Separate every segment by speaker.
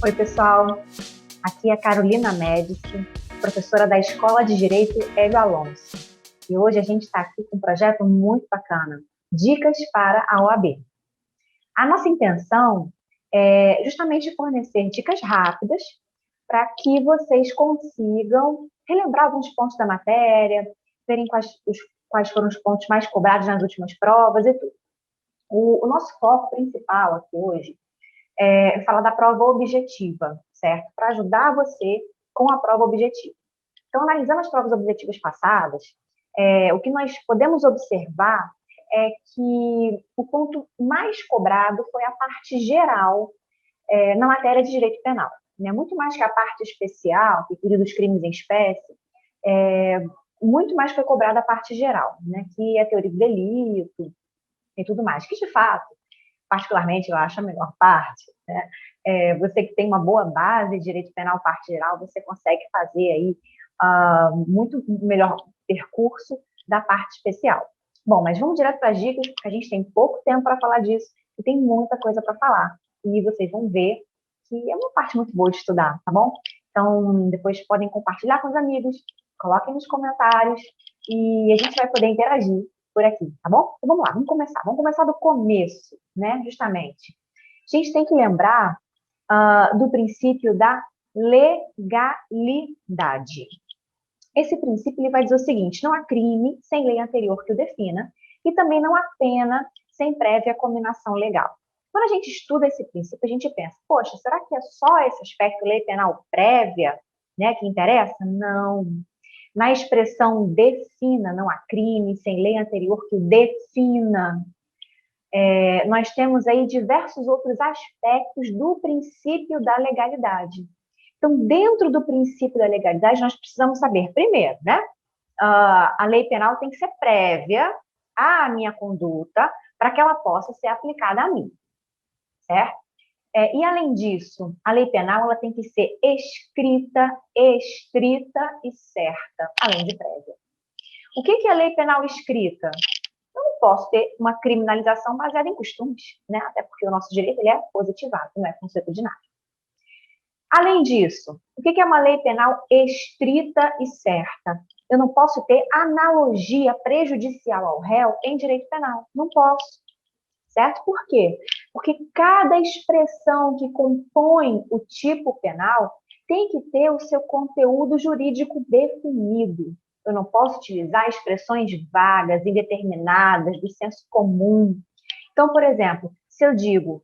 Speaker 1: Oi, pessoal. Aqui é a Carolina Médici, professora da Escola de Direito Hélio Alonso. E hoje a gente está aqui com um projeto muito bacana, Dicas para a OAB. A nossa intenção é justamente fornecer dicas rápidas para que vocês consigam relembrar alguns pontos da matéria, verem quais foram os pontos mais cobrados nas últimas provas e tudo. O nosso foco principal aqui hoje é falar da prova objetiva, certo? Para ajudar você com a prova objetiva. Então, analisando as provas objetivas passadas, o que nós podemos observar é que o ponto mais cobrado foi a parte geral na matéria de direito penal. Né? Muito mais que a parte especial, que cuida dos crimes em espécie, muito mais foi cobrada a parte geral, né? Que é a teoria do delito e tudo mais, que de fato, particularmente, eu acho a melhor parte, né? Você que tem uma boa base de direito penal, parte geral, você consegue fazer aí muito melhor percurso da parte especial. Bom, mas vamos direto para as dicas, porque a gente tem pouco tempo para falar disso e tem muita coisa para falar. E vocês vão ver que é uma parte muito boa de estudar, tá bom? Então, depois podem compartilhar com os amigos, coloquem nos comentários e a gente vai poder interagir por aqui, tá bom? Então, vamos lá, vamos começar do começo, né, justamente. A gente tem que lembrar do princípio da legalidade. Esse princípio ele vai dizer o seguinte: não há crime sem lei anterior que o defina e também não há pena sem prévia cominação legal. Quando a gente estuda esse princípio, a gente pensa, poxa, será que é só esse aspecto lei penal prévia, né, que interessa? Não. Na expressão defina, não há crime sem lei anterior que o defina. Nós temos aí diversos outros aspectos do princípio da legalidade. Então, dentro do princípio da legalidade, nós precisamos saber, primeiro, né? A lei penal tem que ser prévia à minha conduta para que ela possa ser aplicada a mim, certo? E, além disso, a lei penal ela tem que ser escrita, estrita e certa, além de prévia. O que é a lei penal escrita? Eu não posso ter uma criminalização baseada em costumes, né? Até porque o nosso direito ele é positivado, não é consuetudinário. Além disso, o que é uma lei penal estrita e certa? Eu não posso ter analogia prejudicial ao réu em direito penal. Não posso. Certo? Por quê? Porque cada expressão que compõe o tipo penal tem que ter o seu conteúdo jurídico definido. Eu não posso utilizar expressões vagas, indeterminadas, do senso comum. Então, por exemplo, se eu digo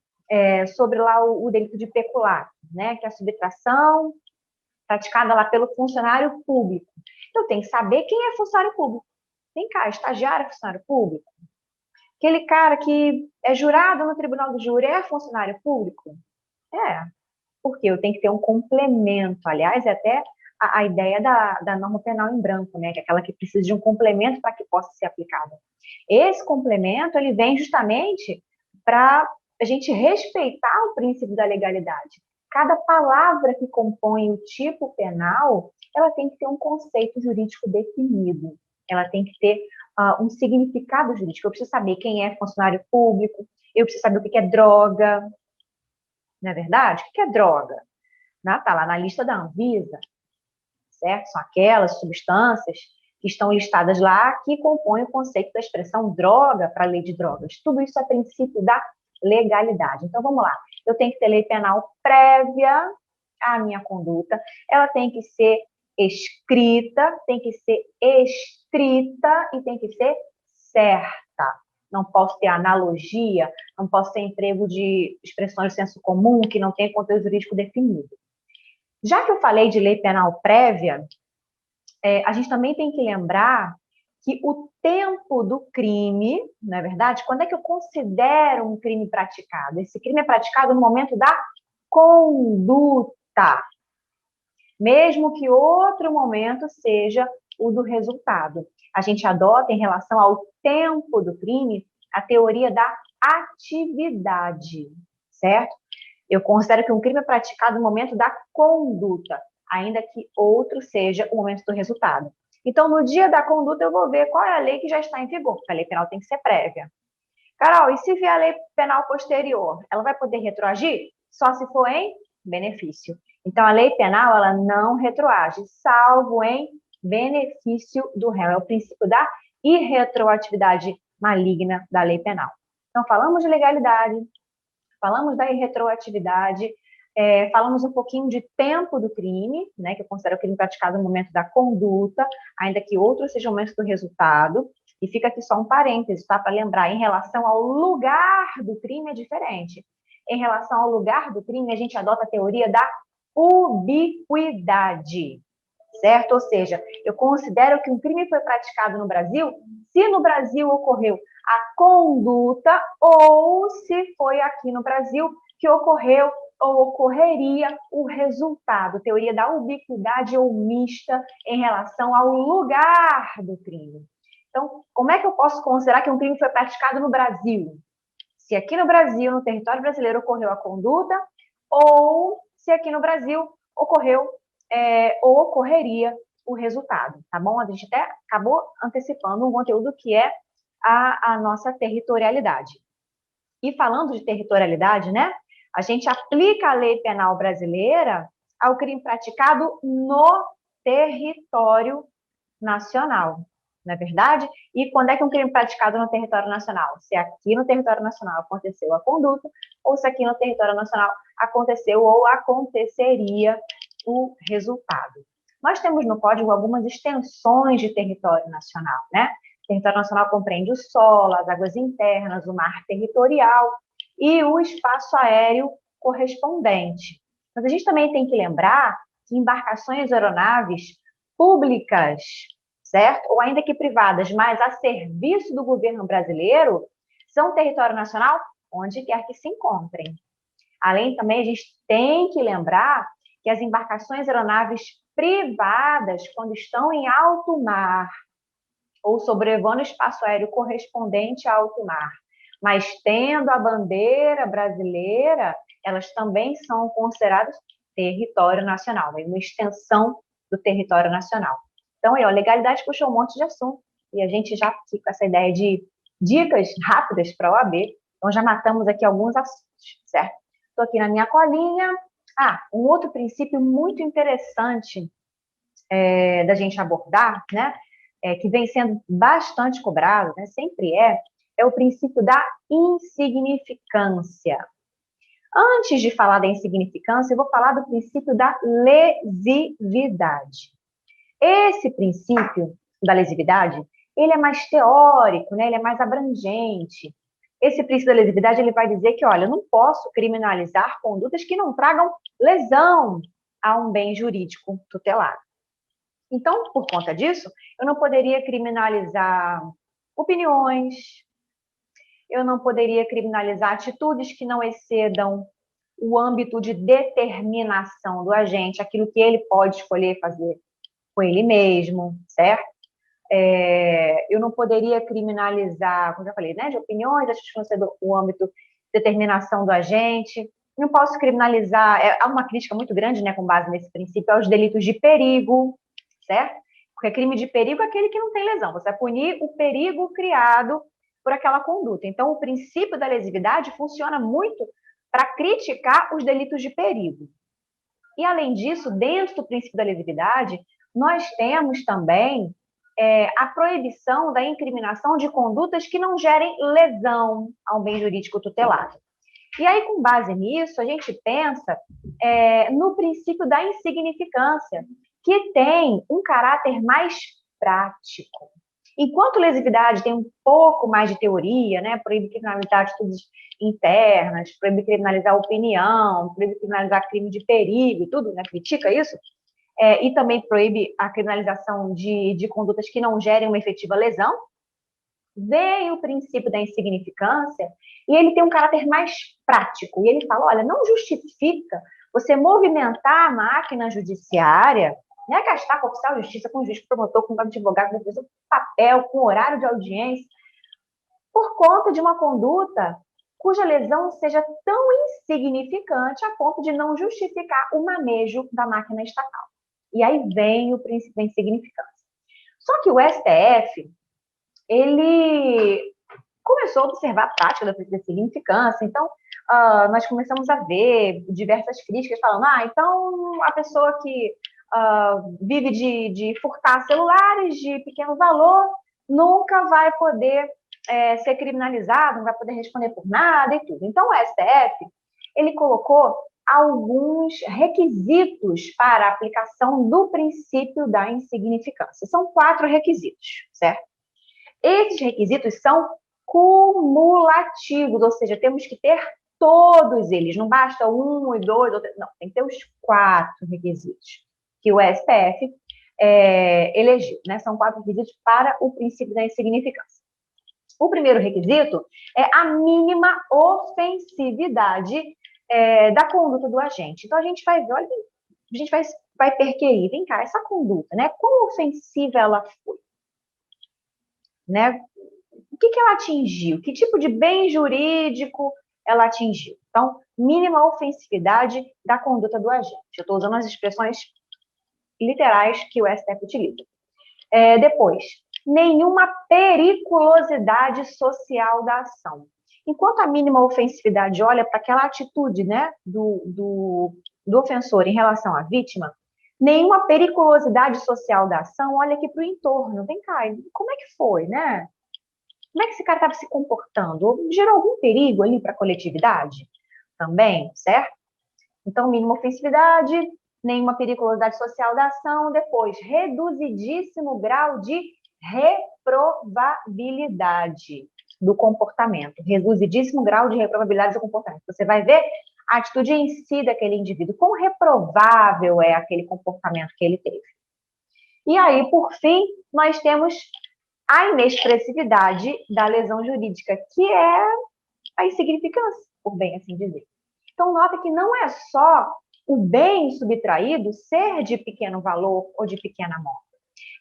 Speaker 1: sobre lá o delito de peculato, né, que é a subtração praticada lá pelo funcionário público, eu tenho que saber quem é funcionário público. Vem cá, estagiário é funcionário público? Aquele cara que é jurado no tribunal do júri é funcionário público? Porque eu tenho que ter um complemento. Aliás, é até a ideia da norma penal em branco, né? Que é aquela que precisa de um complemento para que possa ser aplicada. Esse complemento, ele vem justamente para a gente respeitar o princípio da legalidade. Cada palavra que compõe o tipo penal, ela tem que ter um conceito jurídico definido. Ela tem que ter um significado jurídico. Eu preciso saber quem é funcionário público, eu preciso saber o que é droga, não é verdade? O que é droga? Está lá na lista da Anvisa, certo? São aquelas substâncias que estão listadas lá que compõem o conceito da expressão droga para a lei de drogas. Tudo isso é princípio da legalidade. Então, vamos lá. Eu tenho que ter lei penal prévia à minha conduta, ela tem que ser escrita, tem que ser estrita e tem que ser certa. Não posso ter analogia, não posso ter emprego de expressões de senso comum que não tem conteúdo jurídico definido. Já que eu falei de lei penal prévia, a gente também tem que lembrar que o tempo do crime, não é verdade? Quando é que eu considero um crime praticado? Esse crime é praticado no momento da conduta, mesmo que outro momento seja o do resultado. A gente adota em relação ao tempo do crime a teoria da atividade, certo? Eu considero que um crime é praticado no momento da conduta, ainda que outro seja o momento do resultado. Então, no dia da conduta, eu vou ver qual é a lei que já está em vigor, porque a lei penal tem que ser prévia. Carol, e se vier a lei penal posterior, ela vai poder retroagir? Só se for em benefício. Então, a lei penal, ela não retroage, salvo em benefício do réu. É o princípio da irretroatividade maligna da lei penal. Então, falamos de legalidade, falamos da irretroatividade, falamos um pouquinho de tempo do crime, né, que eu considero o crime praticado no momento da conduta, ainda que outro seja o momento do resultado. E fica aqui só um parêntese, tá? Para lembrar, em relação ao lugar do crime é diferente. Em relação ao lugar do crime, a gente adota a teoria da ubiquidade, certo? Ou seja, eu considero que um crime foi praticado no Brasil se no Brasil ocorreu a conduta ou se foi aqui no Brasil que ocorreu ou ocorreria o resultado. Teoria da ubiquidade ou mista em relação ao lugar do crime. Então, como é que eu posso considerar que um crime foi praticado no Brasil? Se aqui no Brasil, no território brasileiro, ocorreu a conduta, ou se aqui no Brasil ocorreu ou ocorreria o resultado, tá bom? A gente até acabou antecipando um conteúdo que é a nossa territorialidade. E falando de territorialidade, né? A gente aplica a lei penal brasileira ao crime praticado no território nacional, não é verdade? E quando é que um crime praticado no território nacional? Se aqui no território nacional aconteceu a conduta, ou se aqui no território nacional aconteceu ou aconteceria o resultado. Nós temos no Código algumas extensões de território nacional, né? O território nacional compreende o solo, as águas internas, o mar territorial e o espaço aéreo correspondente. Mas a gente também tem que lembrar que embarcações aeronaves públicas, certo? Ou ainda que privadas, mas a serviço do governo brasileiro, são território nacional onde quer que se encontrem. Além também, a gente tem que lembrar que as embarcações aeronaves privadas, quando estão em alto mar, ou sobrevoando espaço aéreo correspondente a alto mar, mas tendo a bandeira brasileira, elas também são consideradas território nacional, uma extensão do território nacional. Então, aí, ó, legalidade puxou um monte de assunto, e a gente já fica com essa ideia de dicas rápidas para a OAB, então já matamos aqui alguns assuntos, certo? Estou aqui na minha colinha. Um outro princípio muito interessante da gente abordar, né, que vem sendo bastante cobrado, né, sempre é o princípio da insignificância. Antes de falar da insignificância, eu vou falar do princípio da lesividade. Esse princípio da lesividade, ele é mais teórico, né, ele é mais abrangente. Esse princípio da lesividade, ele vai dizer que, olha, eu não posso criminalizar condutas que não tragam lesão a um bem jurídico tutelado. Então, por conta disso, eu não poderia criminalizar opiniões, eu não poderia criminalizar atitudes que não excedam o âmbito de determinação do agente, aquilo que ele pode escolher fazer com ele mesmo, certo? Eu não poderia criminalizar, como já falei, né, de opiniões, atitudes que não excedam o âmbito de determinação do agente. Não posso criminalizar, há uma crítica muito grande, né, com base nesse princípio, aos delitos de perigo, certo? Porque crime de perigo é aquele que não tem lesão. Você vai punir o perigo criado por aquela conduta. Então, o princípio da lesividade funciona muito para criticar os delitos de perigo. E, além disso, dentro do princípio da lesividade, nós temos também a proibição da incriminação de condutas que não gerem lesão ao bem jurídico tutelado. E aí, com base nisso, a gente pensa no princípio da insignificância, que tem um caráter mais prático. Enquanto lesividade tem um pouco mais de teoria, né? Proíbe criminalizar atitudes internas, proíbe criminalizar opinião, proíbe criminalizar crime de perigo, tudo, né? Critica isso. E também proíbe a criminalização de condutas que não gerem uma efetiva lesão. Vem o princípio da insignificância e ele tem um caráter mais prático. E ele fala, olha, não justifica você movimentar a máquina judiciária, né, gastar com oficial de justiça, com juiz, com promotor, com advogado, com papel, com horário de audiência, por conta de uma conduta cuja lesão seja tão insignificante a ponto de não justificar o manejo da máquina estatal. E aí vem o princípio da insignificância. Só que o STF, ele começou a observar a prática da significância. Então, nós começamos a ver diversas críticas falando, então a pessoa que vive de furtar celulares de pequeno valor nunca vai poder ser criminalizado, não vai poder responder por nada e tudo. Então o STF, ele colocou alguns requisitos para a aplicação do princípio da insignificância. São 4 requisitos, certo? Esses requisitos são cumulativos, ou seja, temos que ter todos eles, não basta 1 e 2, não, tem que ter os 4 requisitos que o STF elegeu, né? São 4 requisitos para o princípio da insignificância. O primeiro requisito é a mínima ofensividade da conduta do agente. Então, a gente vai ver, olha, a gente vai perquerir, vem cá, essa conduta, né? Quão ofensiva ela foi? Né? O que ela atingiu? Que tipo de bem jurídico ela atingiu? Então, mínima ofensividade da conduta do agente. Eu estou usando as expressões literais que o STF utiliza. Depois, nenhuma periculosidade social da ação. Enquanto a mínima ofensividade olha para aquela atitude, né, do ofensor em relação à vítima, nenhuma periculosidade social da ação olha aqui para o entorno. Vem cá, como é que foi, né? Como é que esse cara estava se comportando? Gerou algum perigo ali para a coletividade? Também, certo? Então, mínima ofensividade, nenhuma periculosidade social da ação. Depois, reduzidíssimo grau de reprovabilidade do comportamento. Reduzidíssimo grau de reprovabilidade do comportamento. Você vai ver a atitude em si daquele indivíduo. Quão reprovável é aquele comportamento que ele teve. E aí, por fim, nós temos a inexpressividade da lesão jurídica, que é a insignificância, por bem assim dizer. Então, nota que não é só o bem subtraído ser de pequeno valor ou de pequena monta.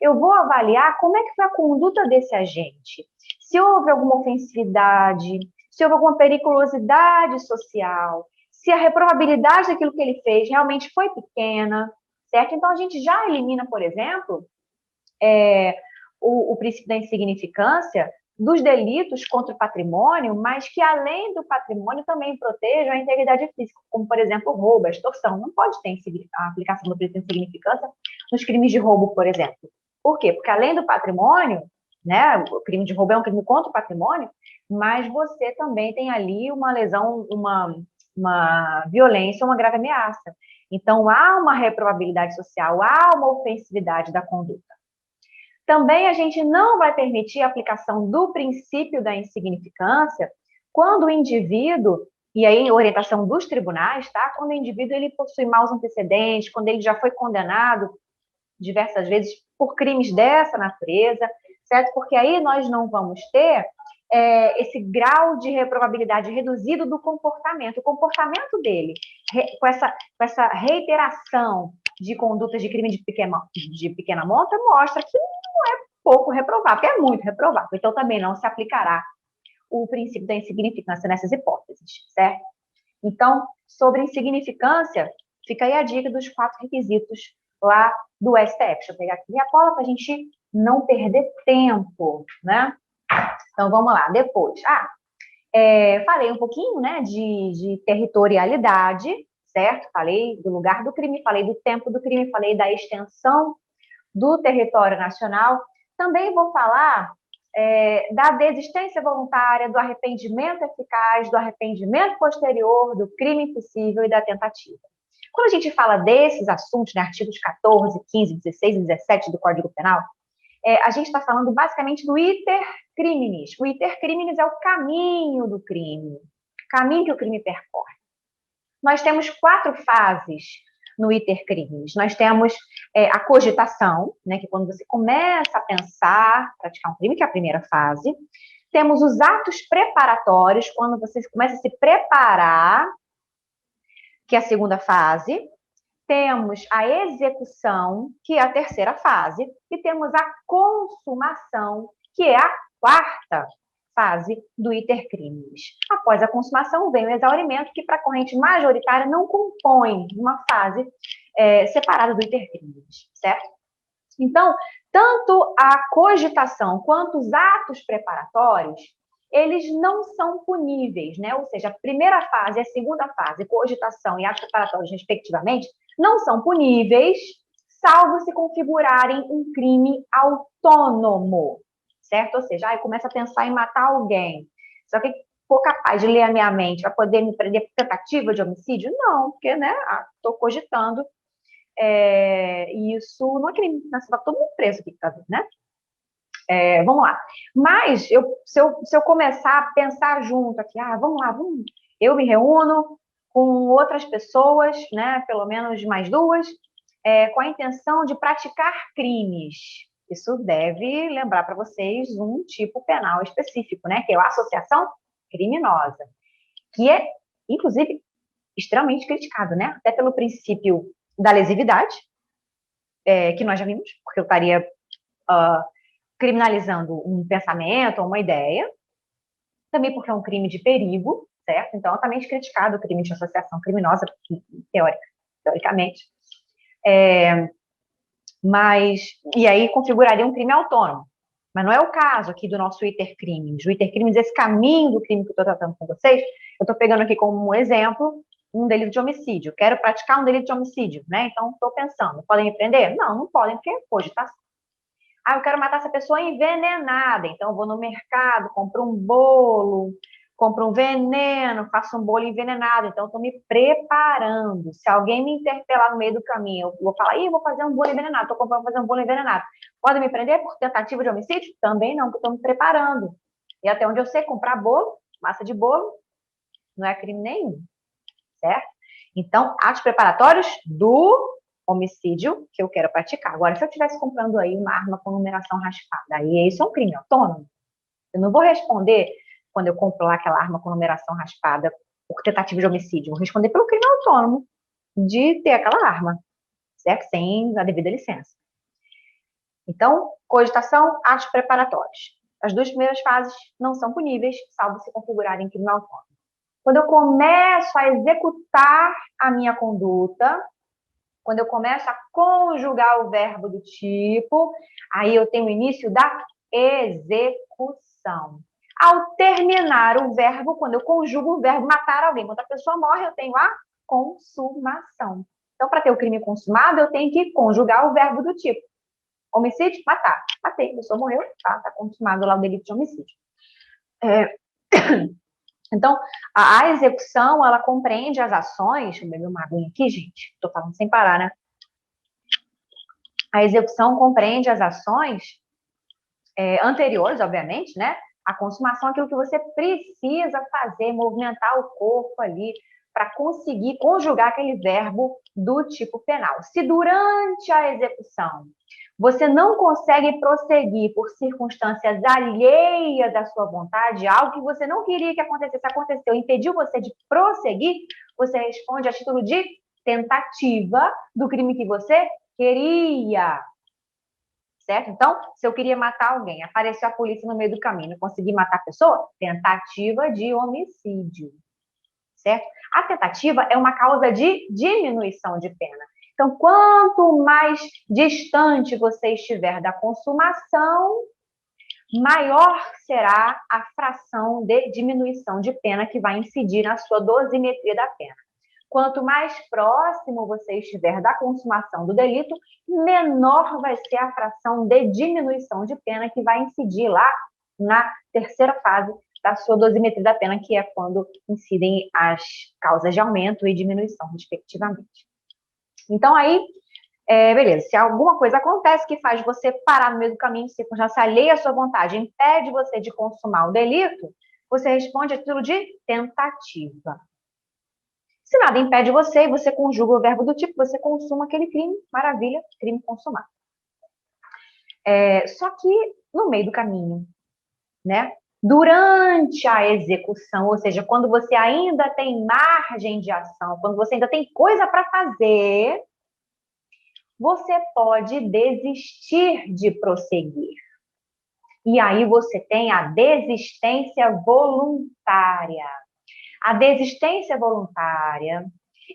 Speaker 1: Eu vou avaliar como é que foi a conduta desse agente. Se houve alguma ofensividade, se houve alguma periculosidade social, se a reprovabilidade daquilo que ele fez realmente foi pequena, certo? Então, a gente já elimina, por exemplo, o princípio da insignificância dos delitos contra o patrimônio, mas que, além do patrimônio, também protejam a integridade física, como, por exemplo, o roubo, a extorsão. Não pode ter a aplicação do princípio da insignificância nos crimes de roubo, por exemplo. Por quê? Porque, além do patrimônio, né, o crime de roubo é um crime contra o patrimônio, mas você também tem ali uma lesão, uma violência, uma grave ameaça. Então, há uma reprovabilidade social, há uma ofensividade da conduta. Também a gente não vai permitir a aplicação do princípio da insignificância quando o indivíduo, e aí em orientação dos tribunais, tá? Quando o indivíduo ele possui maus antecedentes, quando ele já foi condenado diversas vezes por crimes dessa natureza, certo? Porque aí nós não vamos ter esse grau de reprovabilidade reduzido do comportamento. O comportamento dele, com essa reiteração de condutas de crime de pequena monta, mostra que não é pouco reprovável, é muito reprovável. Então, também não se aplicará o princípio da insignificância nessas hipóteses, certo? Então, sobre insignificância, fica aí a dica dos 4 requisitos lá do STF. Deixa eu pegar aqui a cola para a gente não perder tempo, né? Então, vamos lá. Depois, falei um pouquinho, né, de territorialidade, certo? Falei do lugar do crime, falei do tempo do crime, falei da extensão do território nacional. Também vou falar da desistência voluntária, do arrependimento eficaz, do arrependimento posterior, do crime impossível e da tentativa. Quando a gente fala desses assuntos, né, artigos 14, 15, 16 e 17 do Código Penal, a gente está falando basicamente do iter criminis. O iter criminis é o caminho do crime, o caminho que o crime percorre. Nós temos 4 fases no iter criminis. Nós temos a cogitação, né, que é quando você começa a pensar, praticar um crime, que é a primeira fase. Temos os atos preparatórios, quando você começa a se preparar, que é a segunda fase. Temos a execução, que é a terceira fase, e temos a consumação, que é a quarta fase do iter criminis. Após a consumação, vem o exaurimento, que para a corrente majoritária não compõe uma fase separada do iter criminis, certo? Então, tanto a cogitação quanto os atos preparatórios, eles não são puníveis, né? Ou seja, a primeira fase e a segunda fase, cogitação e atos preparatórios, respectivamente, não são puníveis, salvo se configurarem um crime autônomo, certo? Ou seja, eu começo a pensar em matar alguém, só que for capaz de ler a minha mente para poder me prender por tentativa de homicídio? Não, porque, né, estou cogitando, isso não é crime, né? Você vai todo mundo preso aqui, tá vendo, né? Vamos lá. Mas se eu começar a pensar junto aqui, vamos lá, eu me reúno com outras pessoas, né, pelo menos mais duas, com a intenção de praticar crimes. Isso deve lembrar para vocês um tipo penal específico, né, que é a associação criminosa, que é, inclusive, extremamente criticado, né, até pelo princípio da lesividade, que nós já vimos, porque eu estaria criminalizando um pensamento ou uma ideia, também porque é um crime de perigo, certo? Então, altamente criticado o crime de associação criminosa, teoricamente. E aí configuraria um crime autônomo. Mas não é o caso aqui do nosso itercrimes. O itercrimes, esse caminho do crime que eu estou tratando com vocês, eu estou pegando aqui como um exemplo um delito de homicídio. Quero praticar um delito de homicídio, né? Então, estou pensando, podem me prender? Não, não podem, porque cogitação. Eu quero matar essa pessoa envenenada. Então, eu vou no mercado, compro um bolo, compro um veneno, faço um bolo envenenado. Então, estou me preparando. Se alguém me interpelar no meio do caminho, eu vou falar, vou fazer um bolo envenenado. Estou comprando fazer um bolo envenenado. Pode me prender por tentativa de homicídio? Também não, porque estou me preparando. E até onde eu sei, comprar bolo, massa de bolo, não é crime nenhum, certo? Então, atos preparatórios do homicídio que eu quero praticar. Agora, se eu estivesse comprando aí uma arma com numeração raspada, aí isso é um crime autônomo. Eu não vou responder quando eu compro lá aquela arma com numeração raspada por tentativa de homicídio. Eu vou responder pelo crime autônomo de ter aquela arma, certo? Sem a devida licença. Então, cogitação, atos preparatórios. As duas primeiras fases não são puníveis, salvo se configurarem crime autônomo. Quando eu começo a executar a minha conduta, quando eu começo a conjugar o verbo do tipo, aí eu tenho o início da execução. Ao terminar o verbo, quando eu conjugo o verbo matar alguém, quando a pessoa morre, eu tenho a consumação. Então, para ter o crime consumado, eu tenho que conjugar o verbo do tipo. Homicídio, matar. Matei, a pessoa morreu, tá consumado lá o delito de homicídio. Então, a execução, ela compreende as ações... Deixa eu beber uma aguinha aqui, gente. Estou falando sem parar, né? A execução compreende as ações anteriores, obviamente, né? A consumação é aquilo que você precisa fazer, movimentar o corpo ali para conseguir conjugar aquele verbo do tipo penal. Se durante a execução você não consegue prosseguir por circunstâncias alheias à sua vontade, algo que você não queria que acontecesse, aconteceu, impediu você de prosseguir, você responde a título de tentativa do crime que você queria. Certo? Então, se eu queria matar alguém, apareceu a polícia no meio do caminho, consegui matar a pessoa, tentativa de homicídio. Certo? A tentativa é uma causa de diminuição de pena. Então, quanto mais distante você estiver da consumação, maior será a fração de diminuição de pena que vai incidir na sua dosimetria da pena. Quanto mais próximo você estiver da consumação do delito, menor vai ser a fração de diminuição de pena que vai incidir lá na terceira fase da sua dosimetria da pena, que é quando incidem as causas de aumento e diminuição, respectivamente. Então, aí, beleza, se alguma coisa acontece que faz você parar no meio do caminho, circunstância alheia à sua vontade, impede você de consumar o delito, você responde a título de tentativa. Se nada impede você e você conjuga o verbo do tipo, você consuma aquele crime, maravilha, crime consumado. Só que no meio do caminho, né? Durante a execução, ou seja, quando você ainda tem margem de ação, quando você ainda tem coisa para fazer, você pode desistir de prosseguir. E aí você tem a desistência voluntária. A desistência voluntária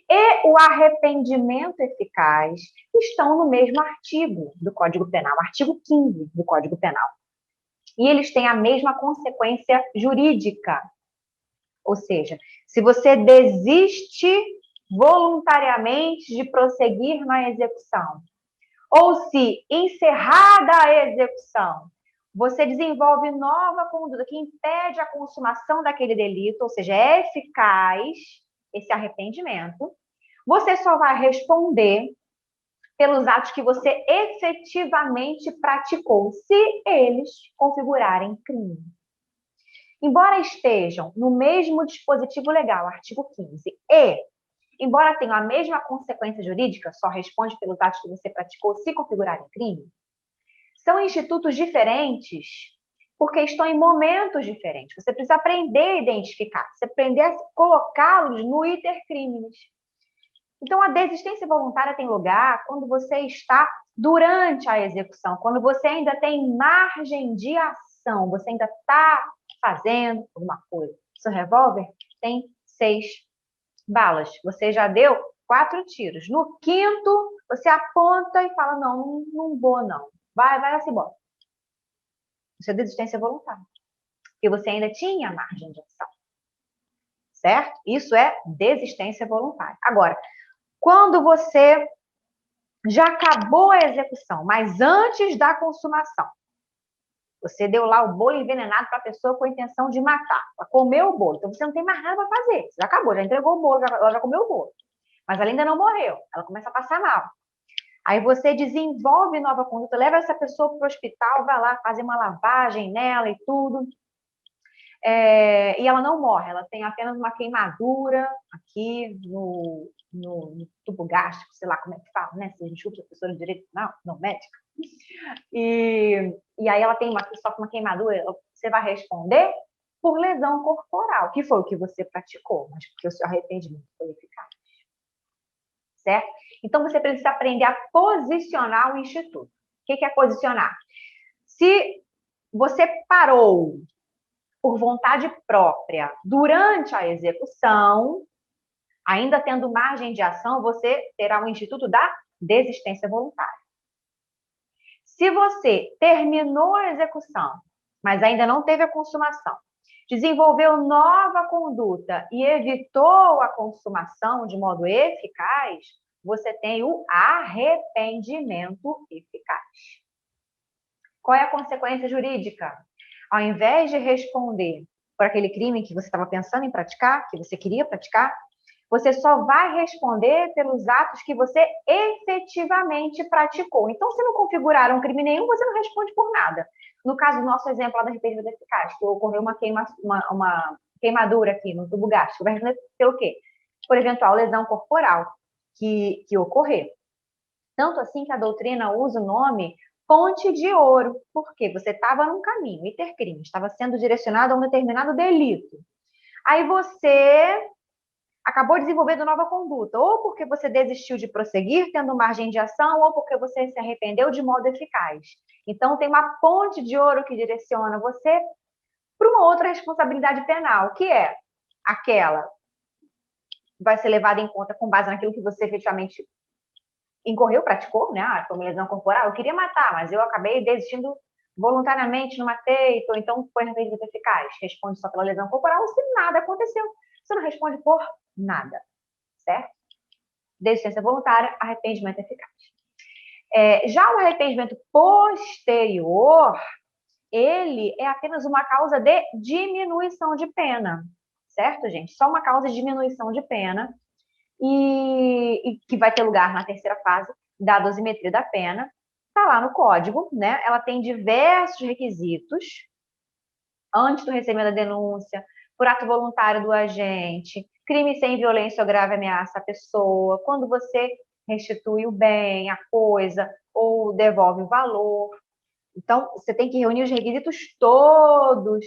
Speaker 1: e o arrependimento eficaz estão no mesmo artigo do Código Penal, artigo 15 do Código Penal. e eles têm a mesma consequência jurídica. Ou seja, se você desiste voluntariamente de prosseguir na execução, ou se encerrada a execução, você desenvolve nova conduta que impede a consumação daquele delito, ou seja, é eficaz esse arrependimento, você só vai responder pelos atos que você efetivamente praticou, se eles configurarem crime. Embora estejam no mesmo dispositivo legal, artigo 15, e embora tenham a mesma consequência jurídica, só responde pelos atos que você praticou se configurarem crime, são institutos diferentes porque estão em momentos diferentes. Você precisa aprender a identificar, você aprender a colocá-los no iter criminis. Então, a desistência voluntária tem lugar quando você está durante a execução, quando você ainda tem margem de ação, você ainda está fazendo alguma coisa. Seu revólver tem 6 balas. Você já deu 4 tiros. No quinto, você aponta e fala, não vou não. Vai-se embora. Isso é desistência voluntária. Porque você ainda tinha margem de ação. Certo? Isso é desistência voluntária. Agora, quando você já acabou a execução, mas antes da consumação, você deu lá o bolo envenenado para a pessoa com a intenção de matar, para comer o bolo. Então, você não tem mais nada para fazer. Você já acabou, já entregou o bolo, ela já comeu o bolo. Mas ela ainda não morreu. Ela começa a passar mal. Aí você desenvolve nova conduta, leva essa pessoa para o hospital, vai lá fazer uma lavagem nela e tudo. E ela não morre, ela tem apenas uma queimadura aqui no tubo gástrico, sei lá como é que fala, né? Se a gente usa professora de direito, não, médica. E aí ela tem só uma queimadura, você vai responder por lesão corporal, que foi o que você praticou, mas porque o seu arrependimento foi eficaz. Certo? Então, você precisa aprender a posicionar o instituto. O que é posicionar? Se você parou por vontade própria durante a execução, ainda tendo margem de ação, você terá um instituto da desistência voluntária. Se você terminou a execução, mas ainda não teve a consumação, desenvolveu nova conduta e evitou a consumação de modo eficaz, você tem o arrependimento eficaz. Qual é a consequência jurídica? Ao invés de responder por aquele crime que você estava pensando em praticar, que você queria praticar, você só vai responder pelos atos que você efetivamente praticou. Então, se não configurar um crime nenhum, você não responde por nada. No caso do nosso exemplo lá do arrependimento eficaz, que ocorreu uma queimadura aqui no tubo gástrico, vai responder pelo quê? Por eventual lesão corporal que ocorrer. Tanto assim que a doutrina usa o nome ponte de ouro, porque você estava num caminho, iter crime, estava sendo direcionado a um determinado delito. Aí você acabou desenvolvendo nova conduta, ou porque você desistiu de prosseguir, tendo margem de ação, ou porque você se arrependeu de modo eficaz. Então, tem uma ponte de ouro que direciona você para uma outra responsabilidade penal, que é aquela que vai ser levada em conta com base naquilo que você efetivamente incorreu, praticou, né? Foi uma lesão corporal, eu queria matar, mas eu acabei desistindo voluntariamente, não matei, ou então foi arrependimento eficaz. Responde só pela lesão corporal, ou se nada aconteceu. Você não responde por nada, certo? Desistência voluntária, arrependimento eficaz. Já o arrependimento posterior, ele é apenas uma causa de diminuição de pena, certo, gente? Só uma causa de diminuição de pena e que vai ter lugar na terceira fase da dosimetria da pena. Está lá no código, né? Ela tem diversos requisitos antes do recebimento da denúncia, por ato voluntário do agente, crime sem violência ou grave ameaça à pessoa, quando você restitui o bem, a coisa, ou devolve o valor. Então, você tem que reunir os requisitos todos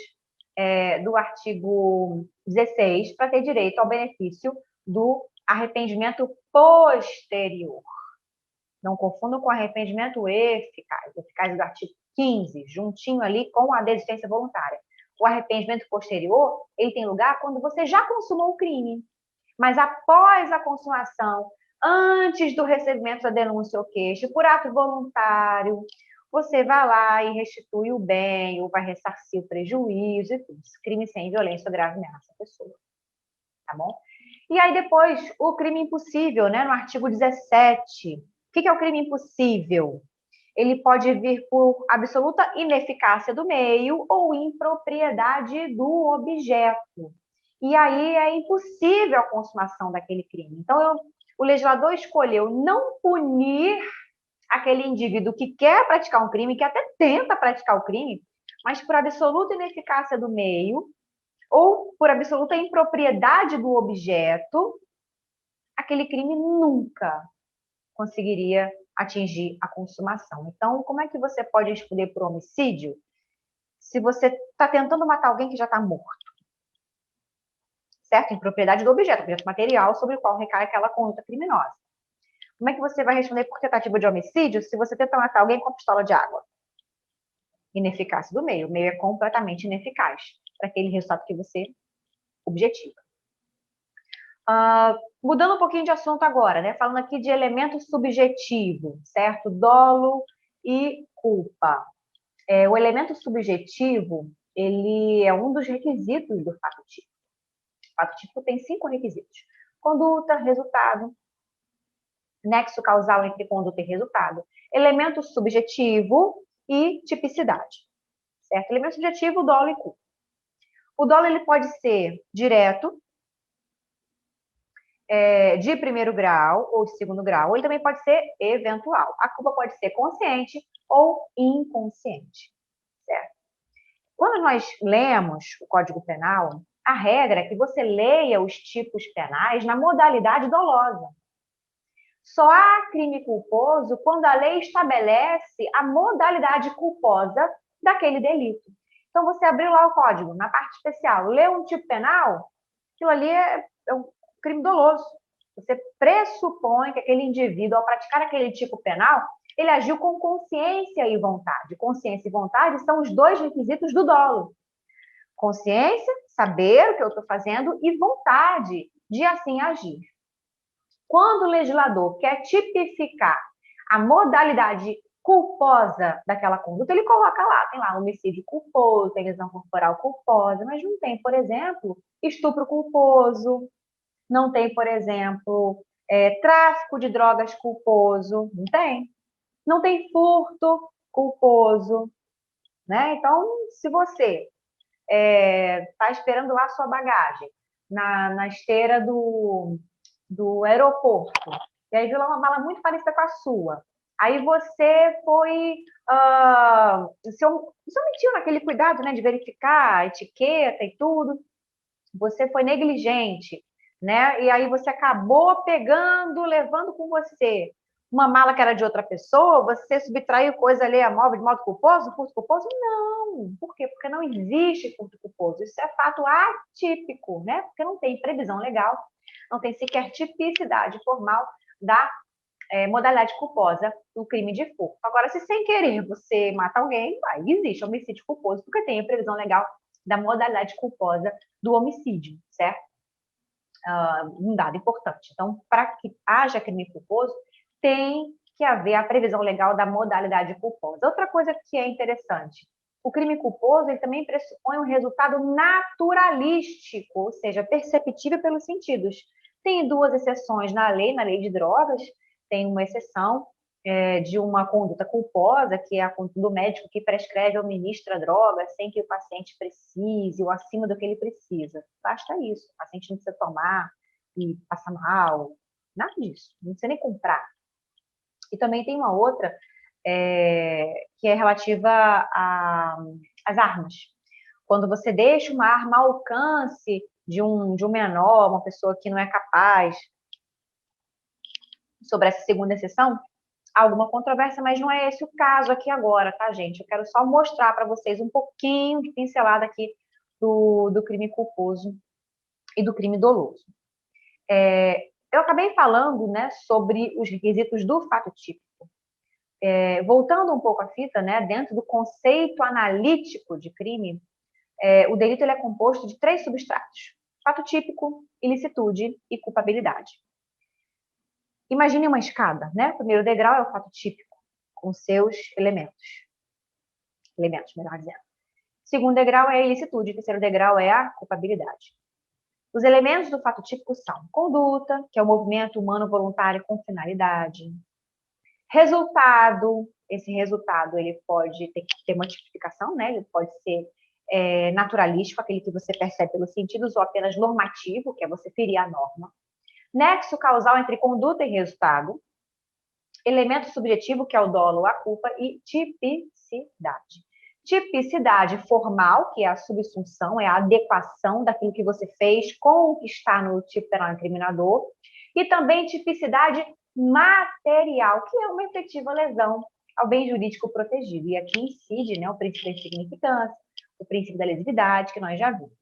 Speaker 1: do artigo 16 para ter direito ao benefício do arrependimento posterior. Não confundam com arrependimento eficaz. Eficaz do artigo 15, juntinho ali com a desistência voluntária. O arrependimento posterior, ele tem lugar quando você já consumou o crime. Mas após a consumação, antes do recebimento da denúncia ou queixa, por ato voluntário, você vai lá e restitui o bem, ou vai ressarcir o prejuízo e tudo. Crime sem violência ou grave ameaça à pessoa, tá bom? E aí depois, o crime impossível, né, no artigo 17. O que é o crime impossível? Ele pode vir por absoluta ineficácia do meio ou impropriedade do objeto. E aí é impossível a consumação daquele crime. Então, o legislador escolheu não punir aquele indivíduo que quer praticar um crime, que até tenta praticar o crime, mas por absoluta ineficácia do meio ou por absoluta impropriedade do objeto, aquele crime nunca conseguiria atingir a consumação. Então, como é que você pode escolher por homicídio se você está tentando matar alguém que já está morto? Certo? Impropriedade do objeto material sobre o qual recai aquela conduta criminosa. Como é que você vai responder por tentativa de homicídio se você tenta matar alguém com a pistola de água? Ineficácia do meio. O meio é completamente ineficaz para aquele resultado que você objetiva. Mudando um pouquinho de assunto agora, né? Falando aqui de elemento subjetivo, certo? Dolo e culpa. O elemento subjetivo, ele é um dos requisitos do fato típico. O fato típico tem 5 requisitos: conduta, resultado, nexo causal entre conduta e resultado, elemento subjetivo e tipicidade, certo? Elemento subjetivo, dolo e culpa. O dolo ele pode ser direto, de primeiro grau ou de segundo grau, ou ele também pode ser eventual. A culpa pode ser consciente ou inconsciente, certo? Quando nós lemos o Código Penal, a regra é que você leia os tipos penais na modalidade dolosa. Só há crime culposo quando a lei estabelece a modalidade culposa daquele delito. Então, você abriu lá o código, na parte especial, leu um tipo penal, aquilo ali é um crime doloso. Você pressupõe que aquele indivíduo, ao praticar aquele tipo penal, ele agiu com consciência e vontade. Consciência e vontade são os 2 requisitos do dolo. Consciência, saber o que eu estou fazendo, e vontade de assim agir. Quando o legislador quer tipificar a modalidade culposa daquela conduta, ele coloca lá, tem lá homicídio culposo, tem lesão corporal culposa, mas não tem, por exemplo, estupro culposo, não tem, por exemplo, tráfico de drogas culposo, não tem. Não tem furto culposo, né? Então, se você está esperando lá a sua bagagem na esteira do aeroporto, e aí viu lá uma mala muito parecida com a sua. Aí você foi. Você omitiu naquele cuidado, né, de verificar a etiqueta e tudo. Você foi negligente, né? E aí você acabou pegando, levando com você uma mala que era de outra pessoa, você subtraiu coisa alheia móvel de modo culposo, furto culposo? Não. Por quê? Porque não existe furto culposo. Isso é fato atípico, né? Porque não tem previsão legal, não tem sequer tipicidade formal da modalidade culposa do crime de furto. Agora, se sem querer você mata alguém, aí existe homicídio culposo, porque tem a previsão legal da modalidade culposa do homicídio, certo? Um dado importante. Então, para que haja crime culposo, tem que haver a previsão legal da modalidade culposa. Outra coisa que é interessante, o crime culposo ele também pressupõe um resultado naturalístico, ou seja, perceptível pelos sentidos. Tem 2 exceções na lei de drogas, tem uma exceção de uma conduta culposa, que é a conduta do médico que prescreve ou ministra droga sem que o paciente precise ou acima do que ele precisa. Basta isso. O paciente não precisa tomar e passar mal. Nada disso. Não precisa nem comprar. E também tem uma outra que é relativa às armas. Quando você deixa uma arma ao alcance de um menor, uma pessoa que não é capaz, sobre essa segunda exceção, alguma controvérsia, mas não é esse o caso aqui agora, tá, gente? Eu quero só mostrar para vocês um pouquinho de pincelada aqui do crime culposo e do crime doloso. Eu acabei falando, né, sobre os requisitos do fato típico. Voltando um pouco à fita, né, dentro do conceito analítico de crime, o delito ele é composto de 3 substratos: fato típico, ilicitude e culpabilidade. Imagine uma escada, né? O primeiro degrau é o fato típico. com seus elementos. Elementos, melhor dizendo. O segundo degrau é a ilicitude, o terceiro degrau é a culpabilidade. Os elementos do fato típico são conduta, que é o movimento humano voluntário com finalidade. Resultado, esse resultado ele pode ter uma tipificação, né? Ele pode ser naturalístico, aquele que você percebe pelos sentidos, ou apenas normativo, que é você ferir a norma. Nexo causal entre conduta e resultado. Elemento subjetivo, que é o dolo, a culpa, e tipicidade. Tipicidade formal, que é a subsunção, é a adequação daquilo que você fez com o que está no tipo penal incriminador. E também tipicidade material, que é uma efetiva lesão ao bem jurídico protegido. E aqui incide, né, o princípio da insignificância, o princípio da lesividade, que nós já vimos.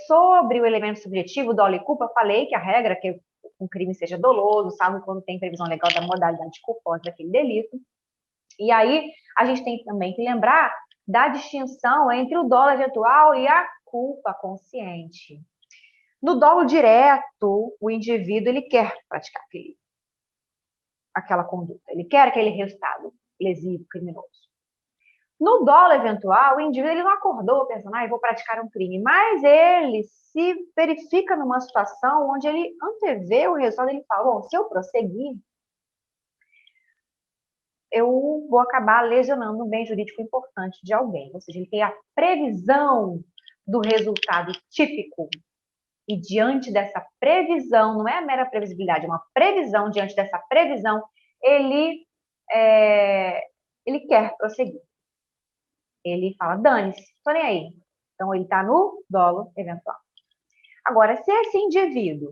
Speaker 1: Sobre o elemento subjetivo, dolo e culpa, falei que a regra é que um crime seja doloso, salvo quando tem previsão legal da modalidade culposa daquele delito. E aí, a gente tem também que lembrar da distinção entre o dolo eventual e a culpa consciente. No dolo direto, o indivíduo ele quer praticar aquela conduta, ele quer aquele resultado lesivo, criminoso. No dolo eventual, o indivíduo ele não acordou pensando, vou praticar um crime, mas ele se verifica numa situação onde ele antevê o resultado, ele fala, bom, se eu prosseguir, eu vou acabar lesionando um bem jurídico importante de alguém. Ou seja, ele tem a previsão do resultado típico. E diante dessa previsão, não é a mera previsibilidade, é uma previsão, diante dessa previsão, ele quer prosseguir. Ele fala, dane-se, tô nem aí. Então, ele está no dolo eventual. Agora, se esse indivíduo,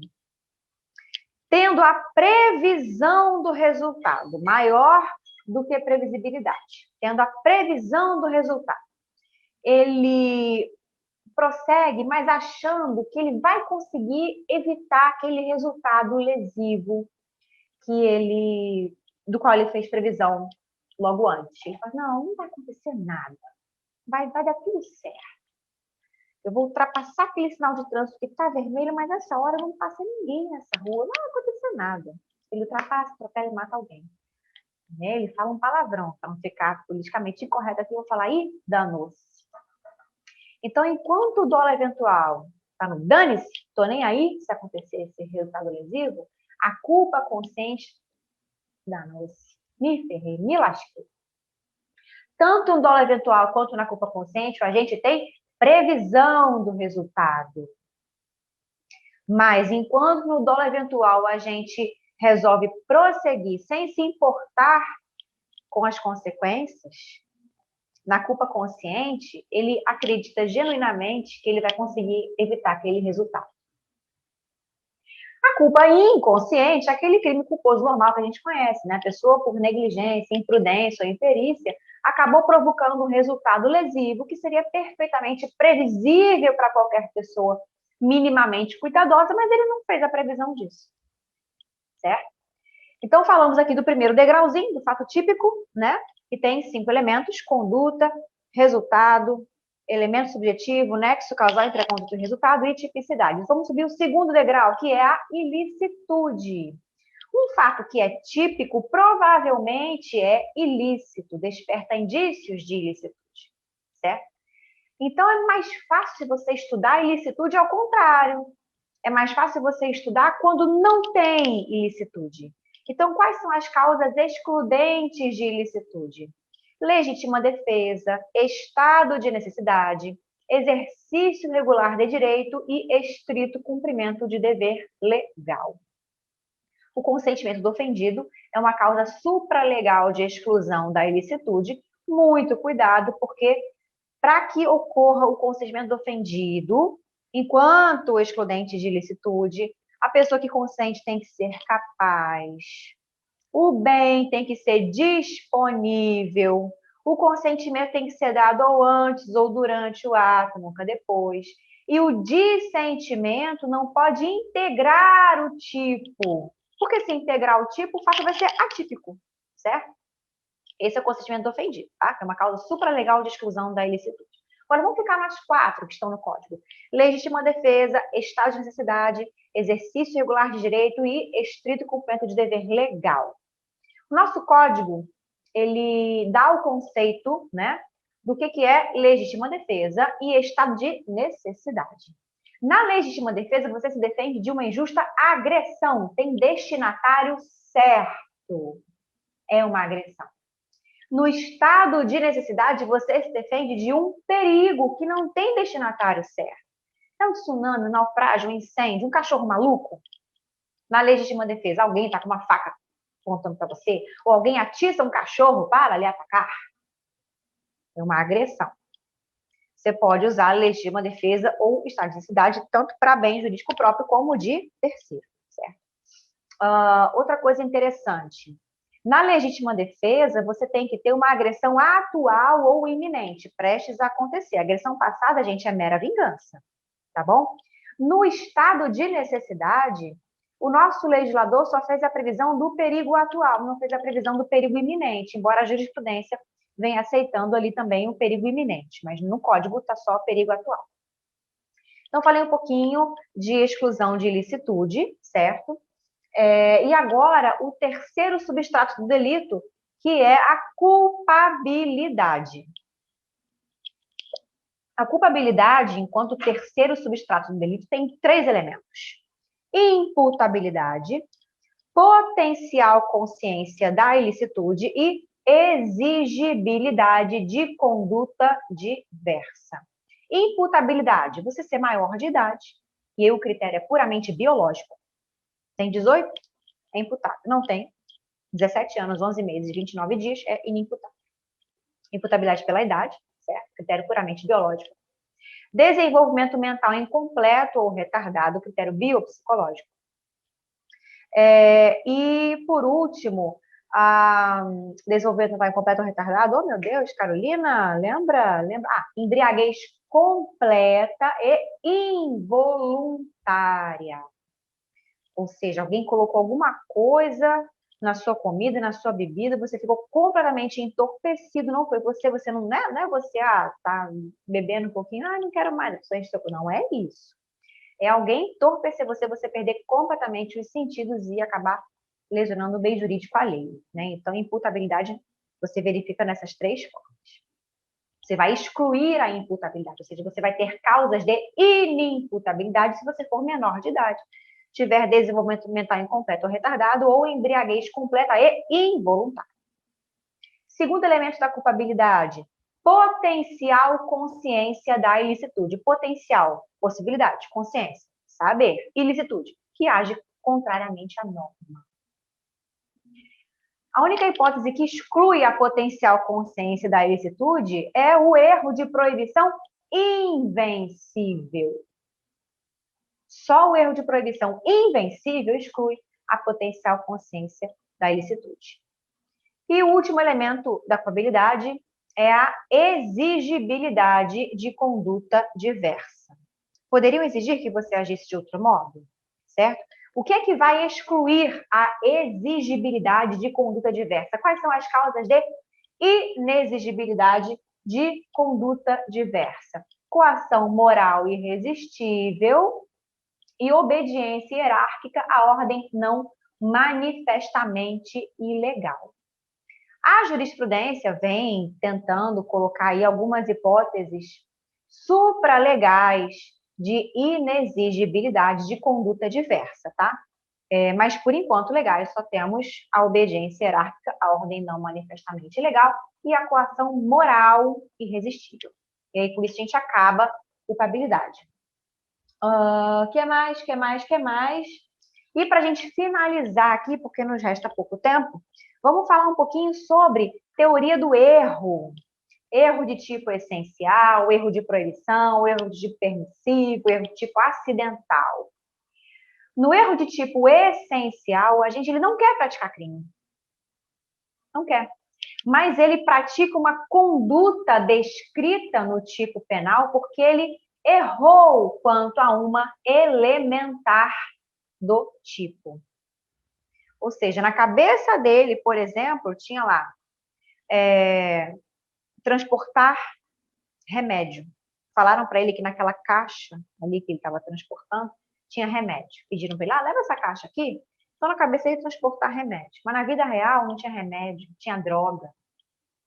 Speaker 1: tendo a previsão do resultado maior do que previsibilidade, tendo a previsão do resultado, ele prossegue, mas achando que ele vai conseguir evitar aquele resultado lesivo do qual ele fez previsão logo antes. Ele fala, não vai acontecer nada. Vai dar tudo certo. Eu vou ultrapassar aquele sinal de trânsito que está vermelho, mas nessa hora não passa ninguém nessa rua. Não vai acontecer nada. Ele ultrapassa, atropela e mata alguém. Ele fala um palavrão, para não ficar politicamente incorreto aqui, eu vou falar, danou-se. Então, enquanto o dolo eventual está no dane-se, estou nem aí se acontecer esse resultado lesivo, a culpa consciente, danou-se, me ferrei, me lasquei. Tanto no dolo eventual quanto na culpa consciente, a gente tem previsão do resultado. Mas, enquanto no dolo eventual a gente resolve prosseguir sem se importar com as consequências, na culpa consciente, ele acredita genuinamente que ele vai conseguir evitar aquele resultado. A culpa inconsciente é aquele crime culposo normal que a gente conhece, né? A pessoa, por negligência, imprudência ou imperícia, acabou provocando um resultado lesivo que seria perfeitamente previsível para qualquer pessoa minimamente cuidadosa, mas ele não fez a previsão disso. Certo? Então, falamos aqui do primeiro degrauzinho, do fato típico, né? Que tem 5 elementos: conduta, resultado, elemento subjetivo, nexo causal entre a conduta e o resultado e tipicidade. Vamos subir o segundo degrau, que é a ilicitude. Um fato que é típico provavelmente é ilícito, desperta indícios de ilicitude, certo? Então, é mais fácil você estudar a ilicitude ao contrário. É mais fácil você estudar quando não tem ilicitude. Então, quais são as causas excludentes de ilicitude? Legítima defesa, estado de necessidade, exercício regular de direito e estrito cumprimento de dever legal. O consentimento do ofendido é uma causa supralegal de exclusão da ilicitude. Muito cuidado, porque para que ocorra o consentimento do ofendido, enquanto excludente de ilicitude, a pessoa que consente tem que ser capaz. O bem tem que ser disponível. O consentimento tem que ser dado ou antes ou durante o ato, nunca depois. E o dissentimento não pode integrar o tipo. Porque se integrar o tipo, o fato vai ser atípico, certo? Esse é o consentimento do ofendido, tá? É uma causa supralegal de exclusão da ilicitude. Agora, vamos ficar nas 4 que estão no código. Legítima defesa, estado de necessidade, exercício regular de direito e estrito cumprimento de dever legal. O nosso código ele dá o conceito, né, do que é legítima defesa e estado de necessidade. Na legítima defesa, você se defende de uma injusta agressão, tem destinatário certo, é uma agressão. No estado de necessidade, você se defende de um perigo que não tem destinatário certo. É um tsunami, um naufrágio, um incêndio, um cachorro maluco? Na legítima defesa, alguém está com uma faca apontando para você? Ou alguém atiça um cachorro para lhe atacar? É uma agressão. Você pode usar a legítima defesa ou estado de necessidade, tanto para bem jurídico próprio como de terceiro, certo? Outra coisa interessante. Na legítima defesa, você tem que ter uma agressão atual ou iminente, prestes a acontecer. A agressão passada, gente, é mera vingança, tá bom? No estado de necessidade, o nosso legislador só fez a previsão do perigo atual, não fez a previsão do perigo iminente, embora a jurisprudência venha aceitando ali também o perigo iminente, mas no código está só o perigo atual. Então, falei um pouquinho de exclusão de ilicitude, certo? E agora, o terceiro substrato do delito, que é a culpabilidade. A culpabilidade, enquanto terceiro substrato do delito, tem 3 elementos: imputabilidade, potencial consciência da ilicitude e exigibilidade de conduta diversa. Imputabilidade, você ser maior de idade, e aí o critério é puramente biológico. Tem 18? É imputável. Não tem. 17 anos, 11 meses, 29 dias é inimputável. Imputabilidade pela idade, certo? Critério puramente biológico. Desenvolvimento mental incompleto ou retardado, critério biopsicológico. E, por último, desenvolvimento mental incompleto ou retardado. Oh, meu Deus, Carolina, lembra? Embriaguez completa e involuntária. Ou seja, alguém colocou alguma coisa na sua comida, na sua bebida, você ficou completamente entorpecido, não foi você não é você, tá bebendo um pouquinho, não quero mais, não é isso. É alguém entorpecer você perder completamente os sentidos e acabar lesionando o bem jurídico alheio, né? Então, imputabilidade você verifica nessas 3 formas. Você vai excluir a imputabilidade, ou seja, você vai ter causas de inimputabilidade se você for menor de idade, tiver desenvolvimento mental incompleto ou retardado ou embriaguez completa e involuntária. Segundo elemento da culpabilidade, potencial consciência da ilicitude. Potencial, possibilidade, consciência, saber, ilicitude, que age contrariamente à norma. A única hipótese que exclui a potencial consciência da ilicitude é o erro de proibição invencível. Só o erro de proibição invencível exclui a potencial consciência da ilicitude. E o último elemento da culpabilidade é a exigibilidade de conduta diversa. Poderiam exigir que você agisse de outro modo, certo? O que é que vai excluir a exigibilidade de conduta diversa? Quais são as causas de inexigibilidade de conduta diversa? Coação moral irresistível e obediência hierárquica à ordem não manifestamente ilegal. A jurisprudência vem tentando colocar aí algumas hipóteses supralegais de inexigibilidade de conduta diversa, tá? Mas, por enquanto, legais, só temos a obediência hierárquica, a ordem não manifestamente ilegal e a coação moral irresistível. E aí, com isso, a gente acaba a culpabilidade. Que mais? E para a gente finalizar aqui, porque nos resta pouco tempo, vamos falar um pouquinho sobre teoria do erro. Erro de tipo essencial, erro de proibição, erro de tipo permissivo, erro de tipo acidental. No erro de tipo essencial, ele não quer praticar crime. Não quer. Mas ele pratica uma conduta descrita no tipo penal porque ele errou quanto a uma elementar do tipo. Ou seja, na cabeça dele, por exemplo, tinha lá transportar remédio. Falaram para ele que naquela caixa ali que ele estava transportando tinha remédio. Pediram para ele, leva essa caixa aqui. Então, na cabeça ele transportar remédio. Mas na vida real não tinha remédio, tinha droga.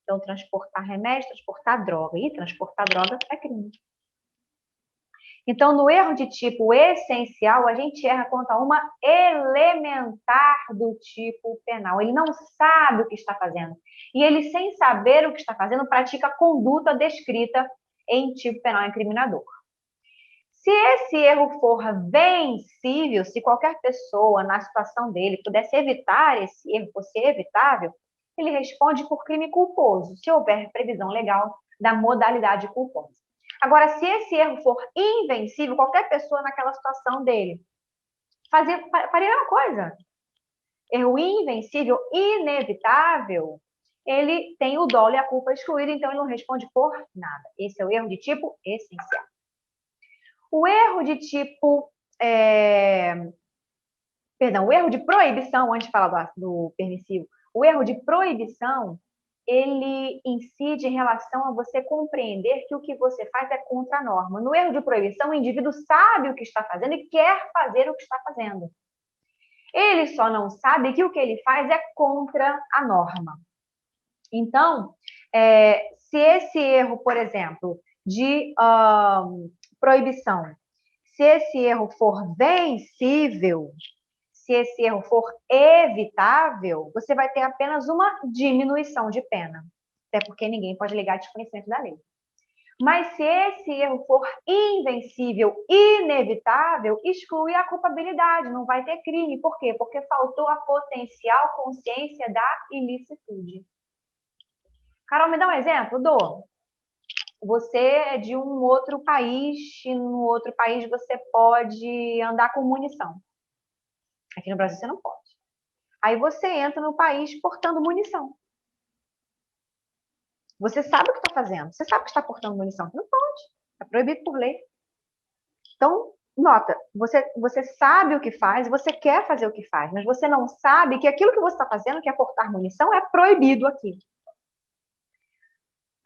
Speaker 1: Então, transportar remédio, transportar droga. E transportar droga é crime. Então, no erro de tipo essencial, a gente erra quanto a uma elementar do tipo penal. Ele não sabe o que está fazendo. E ele, sem saber o que está fazendo, pratica a conduta descrita em tipo penal incriminador. Se esse erro for vencível, se qualquer pessoa na situação dele pudesse evitar esse erro, fosse evitável, ele responde por crime culposo, se houver previsão legal da modalidade culposa. Agora, se esse erro for invencível, qualquer pessoa naquela situação dele faria a mesma coisa. Erro invencível, inevitável, ele tem o dolo e a culpa excluída, então ele não responde por nada. Esse é o erro de tipo essencial. O erro de tipo... o erro de proibição, antes de falar do permissivo, o erro de proibição, ele incide em relação a você compreender que o que você faz é contra a norma. No erro de proibição, o indivíduo sabe o que está fazendo e quer fazer o que está fazendo. Ele só não sabe que o que ele faz é contra a norma. Então, se esse erro, por exemplo, de proibição, se esse erro for vencível, se esse erro for evitável, você vai ter apenas uma diminuição de pena. Até porque ninguém pode alegar desconhecimento da lei. Mas se esse erro for invencível, inevitável, exclui a culpabilidade, não vai ter crime. Por quê? Porque faltou a potencial consciência da ilicitude. Carol, me dá um exemplo? Dou. Você é de um outro país e no outro país você pode andar com munição. Aqui no Brasil você não pode. Aí você entra no país portando munição. Você sabe o que está fazendo. Você sabe que está portando munição. Não pode. É proibido por lei. Então, nota, você sabe o que faz, você quer fazer o que faz, mas você não sabe que aquilo que você está fazendo, que é portar munição, é proibido aqui.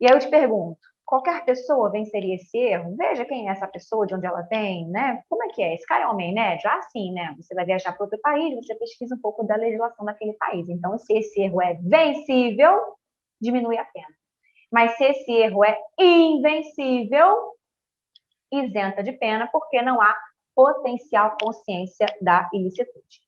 Speaker 1: E aí eu te pergunto, qualquer pessoa venceria esse erro? Veja quem é essa pessoa, de onde ela vem, né? Como é que é? Esse cara é homem médio? Ah, sim, né? Você vai viajar para outro país, você pesquisa um pouco da legislação daquele país. Então, se esse erro é vencível, diminui a pena. Mas se esse erro é invencível, isenta de pena, porque não há potencial consciência da ilicitude.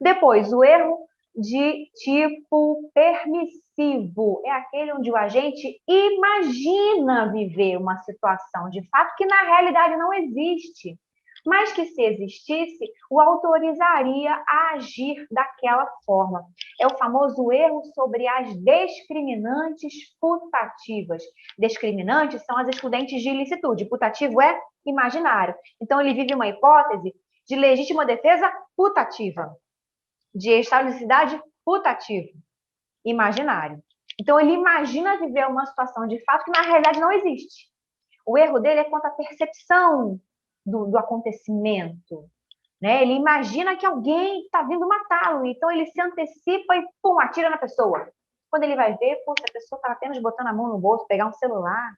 Speaker 1: Depois, o erro de tipo permissivo é aquele onde o agente imagina viver uma situação de fato que na realidade não existe, mas que se existisse, o autorizaria a agir daquela forma. É o famoso erro sobre as discriminantes putativas. Discriminantes são as excludentes de ilicitude. Putativo é imaginário. Então, ele vive uma hipótese de legítima defesa putativa, de estabilidade putativa, imaginário. Então, ele imagina viver uma situação de fato que na realidade não existe. O erro dele é quanto à percepção do acontecimento. Né? Ele imagina que alguém está vindo matá-lo, então ele se antecipa e, pum, atira na pessoa. Quando ele vai ver, pô, a pessoa está apenas botando a mão no bolso, pegar um celular.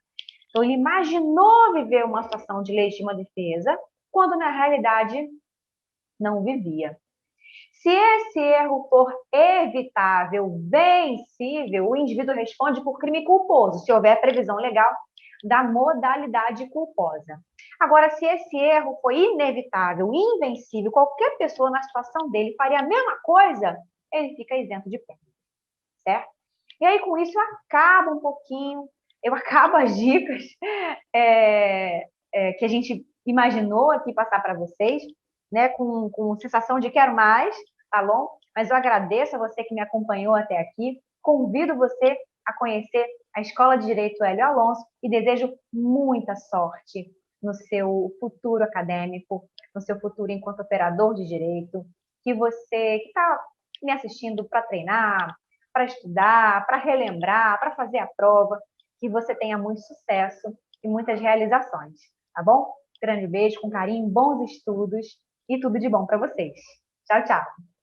Speaker 1: Então, ele imaginou viver uma situação de legítima defesa, quando na realidade não vivia. Se esse erro for evitável, vencível, o indivíduo responde por crime culposo, se houver previsão legal da modalidade culposa. Agora, se esse erro foi inevitável, invencível, qualquer pessoa na situação dele faria a mesma coisa, ele fica isento de pena, certo? E aí, com isso, eu acabo as dicas que a gente imaginou aqui passar para vocês, né, com sensação de quero mais, tá bom? Mas eu agradeço a você que me acompanhou até aqui, convido você a conhecer a Escola de Direito Hélio Alonso e desejo muita sorte no seu futuro acadêmico, no seu futuro enquanto operador de direito, que você que está me assistindo para treinar, para estudar, para relembrar, para fazer a prova, que você tenha muito sucesso e muitas realizações, tá bom? Grande beijo, com carinho, bons estudos e tudo de bom para vocês. Tchau, tchau!